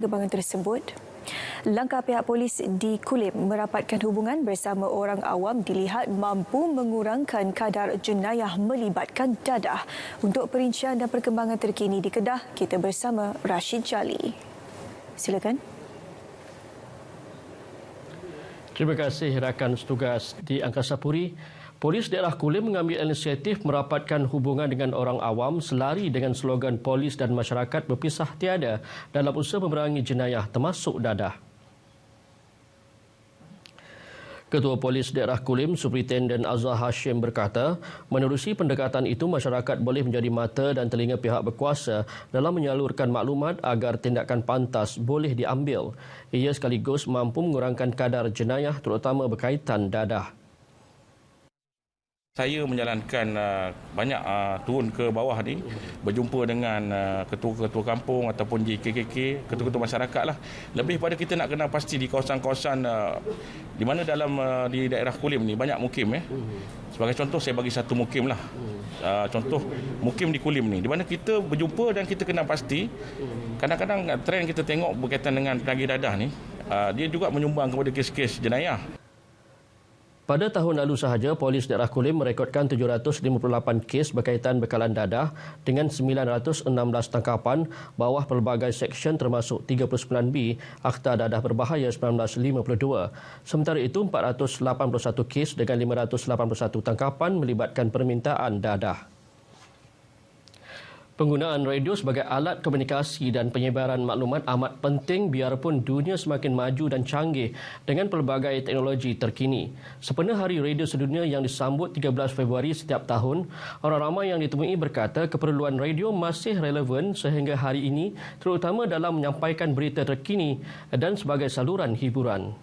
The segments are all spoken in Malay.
Kembangan tersebut, langkah pihak polis di Kulim merapatkan hubungan bersama orang awam dilihat mampu mengurangkan kadar jenayah melibatkan dadah. Untuk perincian dan perkembangan terkini di Kedah, kita bersama Rashid Jali. Silakan. Terima kasih rakan setugas di Angkasa Puri. Polis daerah Kulim mengambil inisiatif merapatkan hubungan dengan orang awam selari dengan slogan polis dan masyarakat berpisah tiada dalam usaha memerangi jenayah termasuk dadah. Ketua Polis Daerah Kulim, Superintenden Azhar Hashim berkata, menerusi pendekatan itu masyarakat boleh menjadi mata dan telinga pihak berkuasa dalam menyalurkan maklumat agar tindakan pantas boleh diambil. Ia sekaligus mampu mengurangkan kadar jenayah terutama berkaitan dadah. Saya menjalankan banyak turun ke bawah ni, berjumpa dengan ketua-ketua kampung ataupun JKKK, ketua-ketua masyarakat lah. Lebih pada kita nak kenal pasti di kawasan-kawasan di mana dalam di daerah Kulim ni banyak mukim. Sebagai contoh saya bagi satu mukim lah. Contoh mukim di Kulim ni, di mana kita berjumpa dan kita kenal pasti. Kadang-kadang trend kita tengok berkaitan dengan penagih dadah ni, dia juga menyumbang kepada kes-kes jenayah. Pada tahun lalu sahaja, Polis Daerah Kulim merekodkan 758 kes berkaitan bekalan dadah dengan 916 tangkapan bawah pelbagai seksyen termasuk 39B Akta Dadah Berbahaya 1952. Sementara itu, 481 kes dengan 581 tangkapan melibatkan permintaan dadah. Penggunaan radio sebagai alat komunikasi dan penyebaran maklumat amat penting biarpun dunia semakin maju dan canggih dengan pelbagai teknologi terkini. Sempena Hari Radio Sedunia yang disambut 13 Februari setiap tahun, orang ramai yang ditemui berkata keperluan radio masih relevan sehingga hari ini, terutama dalam menyampaikan berita terkini dan sebagai saluran hiburan.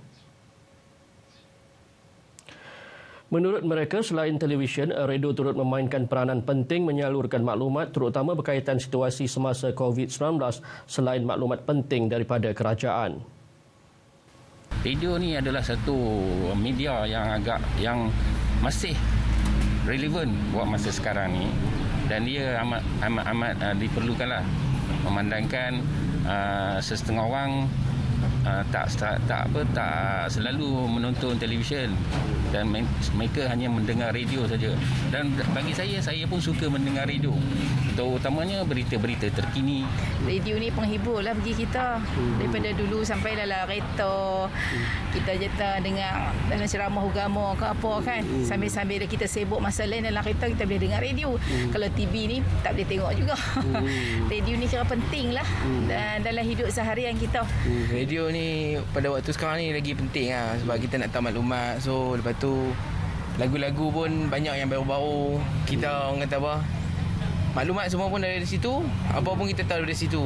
Menurut mereka, selain televisyen, radio turut memainkan peranan penting menyalurkan maklumat terutama berkaitan situasi semasa COVID-19 selain maklumat penting daripada kerajaan. Radio ni adalah satu media yang masih relevan buat masa sekarang ni dan dia amat diperlukanlah, memandangkan sesetengah orang tak selalu menonton televisyen dan mereka hanya mendengar radio saja. Dan bagi saya pun suka mendengar radio, terutamanya berita-berita terkini. Radio ni penghibur lah bagi kita. Daripada dulu sampai dalam kereta kita jeta dengar dalam ceramah agama ke apa kan, sambil-sambil kita sibuk masa lain dalam kereta kita boleh dengar radio. Kalau TV ni tak boleh tengok juga. Radio ni kira penting lah dan dalam hidup seharian kita. Radio ni pada waktu sekarang ni lagi penting lah, sebab kita nak tahu maklumat. So lepas tu lagu-lagu pun banyak yang baru-baru. Kita orang kata apa, maklumat semua pun dari situ, apa pun kita tahu dari situ.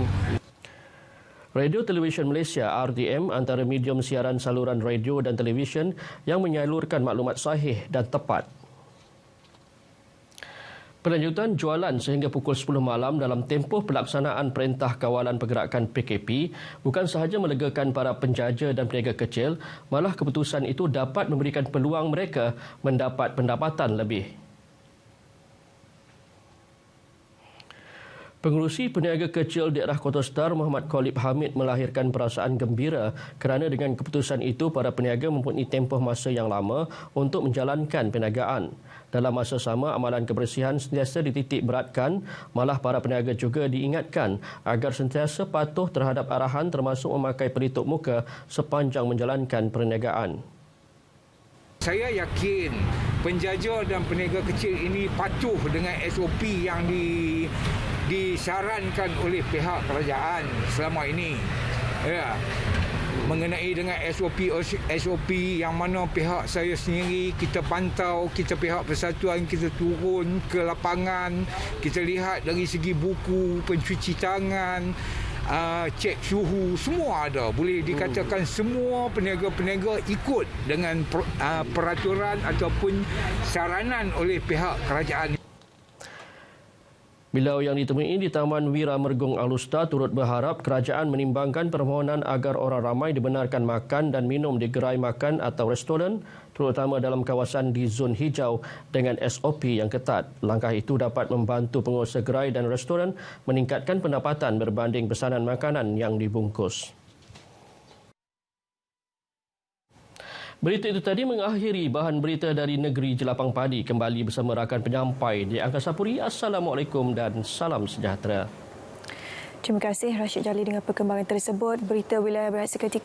Radio Televisyen Malaysia RTM antara medium siaran saluran radio dan televisyen yang menyalurkan maklumat sahih dan tepat. Pelanjutan jualan sehingga pukul 10 malam dalam tempoh pelaksanaan Perintah Kawalan Pergerakan PKP bukan sahaja melegakan para penjaja dan peniaga kecil, malah keputusan itu dapat memberikan peluang mereka mendapat pendapatan lebih. Pengerusi Peniaga Kecil Daerah Kota Star Muhammad Khalib Hamid melahirkan perasaan gembira kerana dengan keputusan itu para peniaga mempunyai tempoh masa yang lama untuk menjalankan perniagaan. Dalam masa sama, amalan kebersihan sentiasa dititik beratkan, malah para peniaga juga diingatkan agar sentiasa patuh terhadap arahan termasuk memakai pelitup muka sepanjang menjalankan perniagaan. Saya yakin penjaja dan peniaga kecil ini patuh dengan SOP yang disarankan oleh pihak kerajaan selama ini. Ya. Mengenai dengan SOP yang mana pihak saya sendiri kita pantau, kita pihak persatuan kita turun ke lapangan, kita lihat dari segi buku, pencuci tangan, cek suhu, semua ada. Boleh dikatakan semua peniaga-peniaga ikut dengan peraturan ataupun saranan oleh pihak kerajaan. Beliau yang ditemui di Taman Wira Mergung Alusta turut berharap kerajaan menimbangkan permohonan agar orang ramai dibenarkan makan dan minum di gerai makan atau restoran, terutama dalam kawasan di zon hijau dengan SOP yang ketat. Langkah itu dapat membantu pengusaha gerai dan restoran meningkatkan pendapatan berbanding pesanan makanan yang dibungkus. Berita itu tadi mengakhiri bahan berita dari negeri Jelapang Padi. Kembali bersama rakan penyampai di Angkasa Puri. Assalamualaikum dan salam sejahtera. Terima kasih Rashid Jali dengan perkembangan tersebut. Berita wilayah berat seketika.